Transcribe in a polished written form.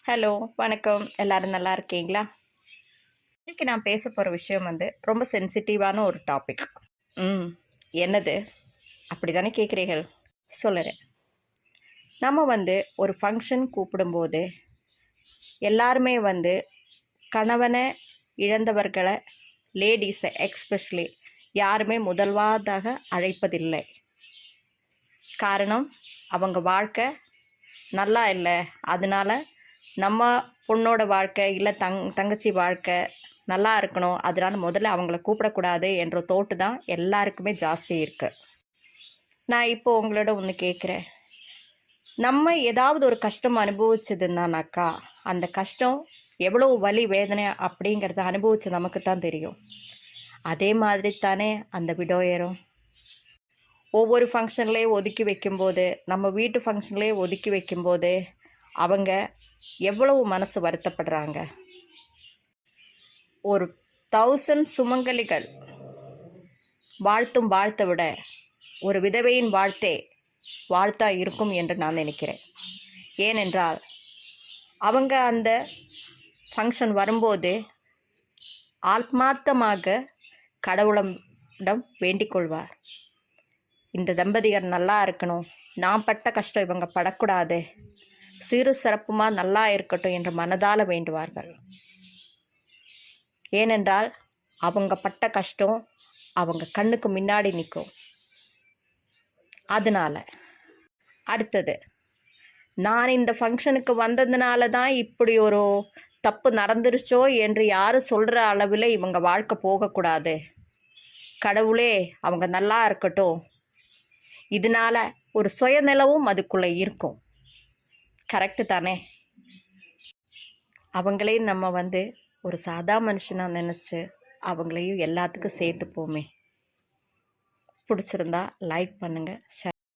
Hello, வணக்கம். எல்லாரும் நல்லா இருக்கீங்களா? இன்னைக்கு நான் பேச போற விஷயம் ரொம்ப சென்சிட்டிவான ஒரு டாபிக். ம். என்னது? அப்படிதானே கேட்கிறீர்கள்? சொல்லுறேன். நம்ம ஒரு ஃபங்க்ஷன் கூப்பிடும்போது, எல்லாருமே கணவன இழந்தவர்கள, லேடீஸ எக்ஸ்பெஷலி யாருமே முதல்வாதாக அழைப்பதில்லை. காரணம், அவங்க வாழ்க்கை நல்லா இல்ல. அதனால நம்ம பொண்ணோட வாழ்க்கை இல்லை தங்கச்சி வாழ்க்கை நல்லா இருக்கணும், அதனால முதல்ல அவங்கள கூப்பிடக்கூடாது என்ற தோட்டு தான் எல்லாருக்குமே ஜாஸ்தி இருக்கு. நான் இப்போ உங்களோட ஒன்று கேட்குறேன். நம்ம ஏதாவது ஒரு கஷ்டம் அனுபவிச்சதுன்னாக்கா அந்த கஷ்டம் எவ்வளோ வலி வேதனை அப்படிங்கிறத அனுபவிச்சு நமக்கு தான் தெரியும். அதே மாதிரி தானே அந்த விடோயரும் ஒவ்வொரு ஃபங்க்ஷன்லேயே ஒதுக்கி வைக்கும்போது, நம்ம வீட்டு ஃபங்க்ஷன்லேயே ஒதுக்கி வைக்கும்போது அவங்க எவ்வளவு மனசு வருத்தப்படுறாங்க. ஒரு 1000 சுமங்கலிகள் வாழ்த்தும் வாழ்த்தை விட ஒரு விதவையின் வாழ்த்தே வாழ்த்தா இருக்கும் என்று நான் நினைக்கிறேன். ஏனென்றால் அவங்க அந்த ஃபங்க்ஷன் வரும்போது ஆத்மார்த்தமாக கடவுளிடம் வேண்டிக் கொள்வார். இந்த தம்பதியர் நல்லா இருக்கணும், நான் பட்ட கஷ்டம் இவங்க படக்கூடாது, சிறு சிறப்புமா நல்லா இருக்கட்டும் என்று மனதால வேண்டுவார்கள். ஏனென்றால் அவங்க பட்ட கஷ்டம் அவங்க கண்ணுக்கு முன்னாடி நிற்கும். அதனால அடுத்தது, நான் இந்த ஃபங்க்ஷனுக்கு வந்ததுனால தான் இப்படி ஒரு தப்பு நடந்துருச்சோ என்று யாரும் சொல்கிற அளவில் இவங்க வாழ்க்கை போகக்கூடாது, கடவுளே அவங்க நல்லா இருக்கட்டும், இதனால ஒரு சுயநிலவும் அதுக்குள்ளே இருக்கும். கரெக்டு தானே? அவங்களையும் நம்ம ஒரு சாதா மனுஷனாக நினச்சி அவங்களையும் எல்லாத்துக்கும் சேர்த்துப்போமே. பிடிச்சிருந்தா லைக் பண்ணுங்கள்.